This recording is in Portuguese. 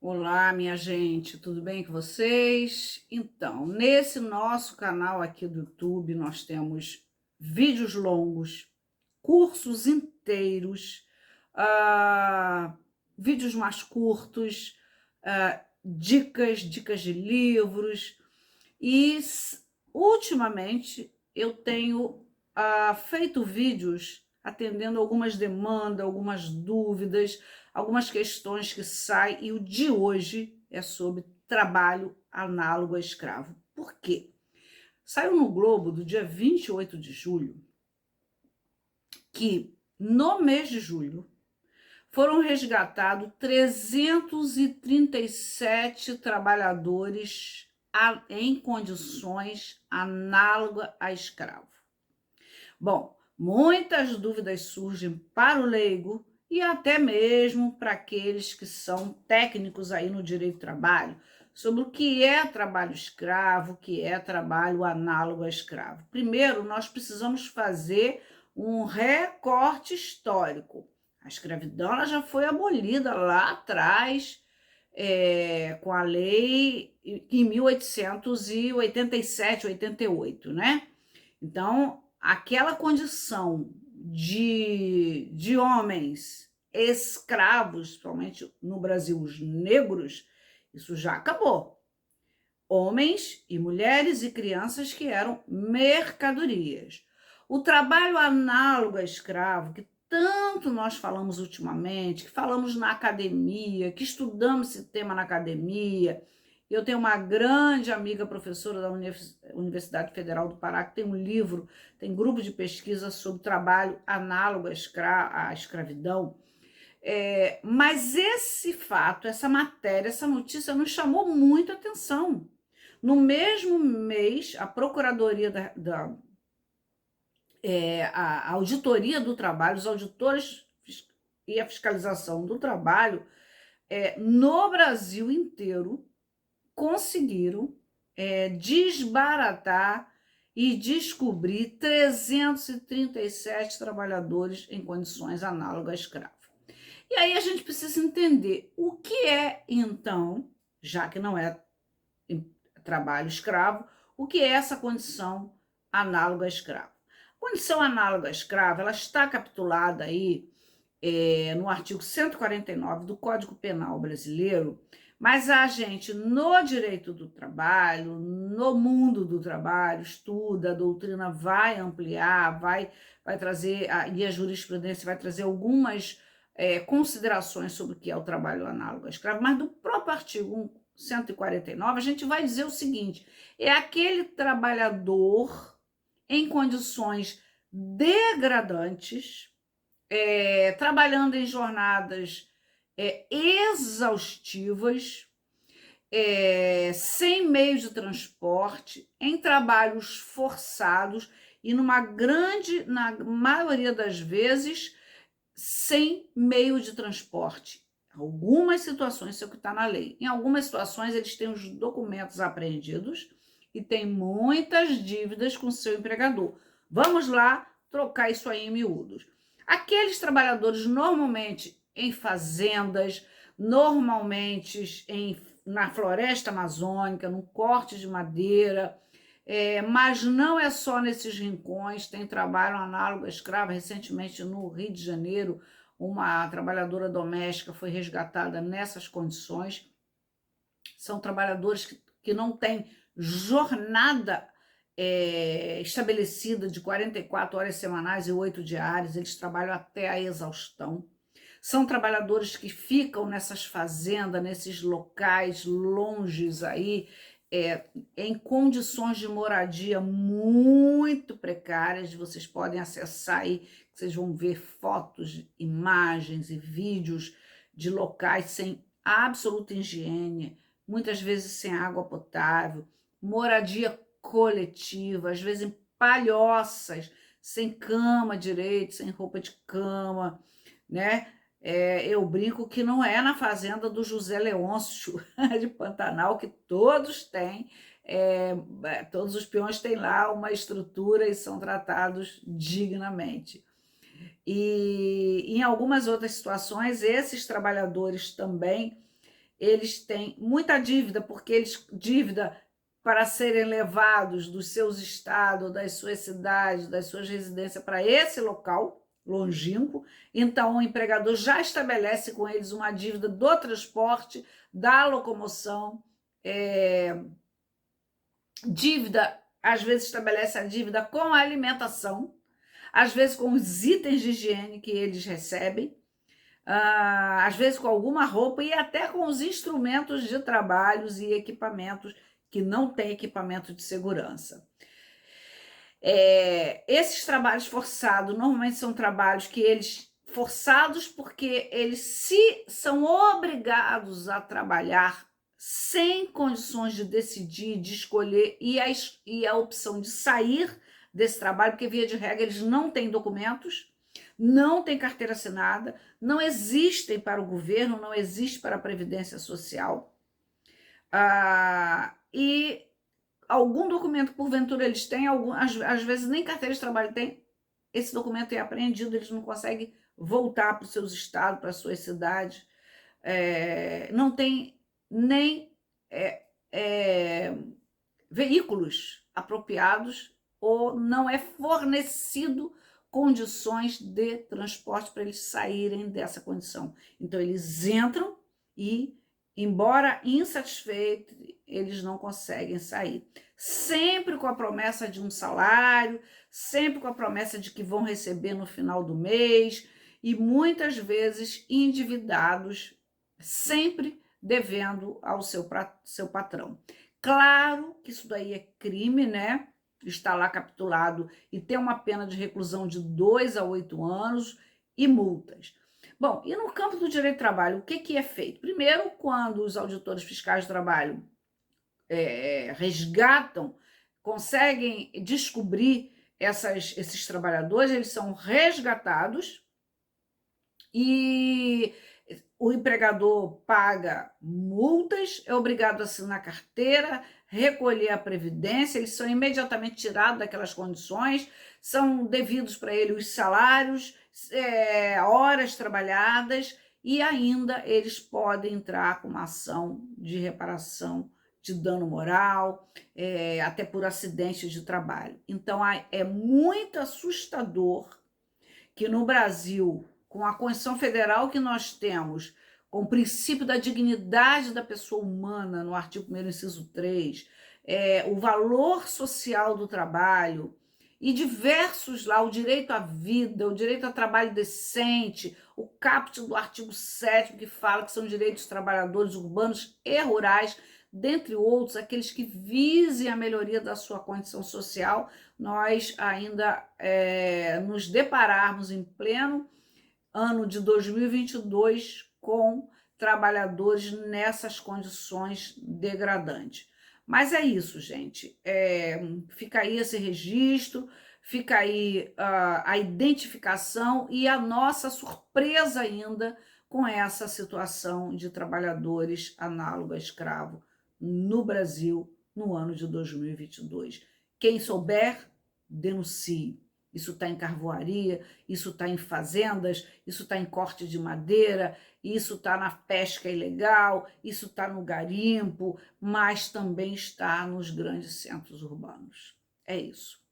Olá, minha gente, tudo bem com vocês? Então, nesse nosso canal aqui do YouTube, nós temos vídeos longos, cursos inteiros, ah, vídeos mais curtos, dicas de livros. E ultimamente eu tenho feito vídeos atendendo algumas demandas, algumas dúvidas, algumas questões que saem, e o de hoje é sobre trabalho análogo a escravo. Por quê? Saiu no Globo do dia 28 de julho que no mês de julho foram resgatados 337 trabalhadores em condições análogas a escravo. Bom, muitas dúvidas surgem para o leigo e até mesmo para aqueles que são técnicos aí no direito do trabalho, sobre o que é trabalho escravo, o que é trabalho análogo a escravo. Primeiro, nós precisamos fazer um recorte histórico. A escravidão ela já foi abolida lá atrás, com a lei em 1887, 88, né? Então, aquela condição de homens escravos, principalmente no Brasil, os negros, isso já acabou. Homens e mulheres e crianças que eram mercadorias. O trabalho análogo a escravo, que tanto nós falamos ultimamente, que falamos na academia, que estudamos esse tema na academia. Eu tenho uma grande amiga professora da Universidade Federal do Pará, que tem um livro, tem grupo de pesquisa sobre trabalho análogo à escravidão. Mas esse fato, essa matéria, essa notícia nos chamou muito a atenção. No mesmo mês, a Procuradoria a Auditoria do Trabalho, os auditores e a fiscalização do trabalho, no Brasil inteiro, conseguiram desbaratar e descobrir 337 trabalhadores em condições análogas a escravo. E aí a gente precisa entender o que é, então, já que não é trabalho escravo, o que é essa condição análoga a escravo. A condição análoga a escravo, ela está capitulada aí no artigo 149 do Código Penal brasileiro, mas a gente, no direito do trabalho, no mundo do trabalho, estuda, a doutrina vai ampliar, vai trazer, e a jurisprudência vai trazer algumas considerações sobre o que é o trabalho análogo a escravo, mas do próprio artigo 149, a gente vai dizer o seguinte: é aquele trabalhador em condições degradantes, trabalhando em jornadas exaustivas, sem meio de transporte, em trabalhos forçados e na maioria das vezes, sem meio de transporte. Algumas situações, isso é o que está na lei. Em algumas situações, eles têm os documentos apreendidos e têm muitas dívidas com seu empregador. Vamos lá trocar isso aí em miúdos. Aqueles trabalhadores normalmente em fazendas, normalmente na floresta amazônica, no corte de madeira, mas não é só nesses rincões, tem trabalho análogo a escravo. Recentemente, no Rio de Janeiro, uma trabalhadora doméstica foi resgatada nessas condições. São trabalhadores que não têm jornada estabelecida de 44 horas semanais e 8 diárias, eles trabalham até a exaustão. São trabalhadores que ficam nessas fazendas, nesses locais longes aí, em condições de moradia muito precárias. Vocês podem acessar aí, vocês vão ver fotos, imagens e vídeos de locais sem absoluta higiene, muitas vezes sem água potável, moradia coletiva, às vezes em palhoças, sem cama direito, sem roupa de cama, né? Eu brinco que não é na fazenda do José Leôncio de Pantanal que todos têm, todos os peões têm lá uma estrutura e são tratados dignamente. E em algumas outras situações, esses trabalhadores também, eles têm muita dívida, porque eles dívida para serem levados dos seus estados, das suas cidades, das suas residências para esse local longínquo. Então, o empregador já estabelece com eles uma dívida do transporte, da locomoção, dívida, às vezes estabelece a dívida com a alimentação, às vezes com os itens de higiene que eles recebem, às vezes com alguma roupa e até com os instrumentos de trabalhos e equipamentos que não têm equipamento de segurança. Esses trabalhos forçados normalmente são trabalhos que eles forçados porque eles se são obrigados a trabalhar sem condições de decidir, de escolher e a opção de sair desse trabalho, porque via de regra eles não têm documentos, não têm carteira assinada, não existem para o governo, não existe para a Previdência Social. E algum documento que porventura eles têm, às vezes nem carteira de trabalho tem, esse documento é apreendido, eles não conseguem voltar para os seus estados, para as suas cidades, não tem nem veículos apropriados ou não é fornecido condições de transporte para eles saírem dessa condição. Então, eles entram e, embora insatisfeitos, eles não conseguem sair. Sempre com a promessa de um salário, sempre com a promessa de que vão receber no final do mês e muitas vezes endividados, sempre devendo ao seu patrão. Claro que isso daí é crime, né? Está lá capitulado e tem uma pena de reclusão de 2 a 8 anos e multas. Bom, e no campo do direito do trabalho, o que é feito? Primeiro, quando os auditores fiscais do trabalho resgatam, conseguem descobrir esses trabalhadores, eles são resgatados e o empregador paga multas, é obrigado a assinar carteira, recolher a previdência, eles são imediatamente tirados daquelas condições, são devidos para ele os salários, horas trabalhadas e ainda eles podem entrar com uma ação de reparação de dano moral, até por acidente de trabalho. Então, é muito assustador que no Brasil, com a Constituição Federal que nós temos, com o princípio da dignidade da pessoa humana, no artigo 1º, inciso 3, o valor social do trabalho, e diversos lá, o direito à vida, o direito a trabalho decente, o caput do artigo 7º, que fala que são direitos dos trabalhadores urbanos e rurais, dentre outros, aqueles que visem a melhoria da sua condição social, nós ainda nos depararmos em pleno ano de 2022 com trabalhadores nessas condições degradantes. Mas é isso, gente. Fica aí esse registro, fica aí a identificação e a nossa surpresa ainda com essa situação de trabalhadores análogo a escravo no Brasil no ano de 2022. Quem souber, denuncie. Isso está em carvoaria, isso está em fazendas, isso está em corte de madeira, isso está na pesca ilegal, isso está no garimpo, mas também está nos grandes centros urbanos. É isso.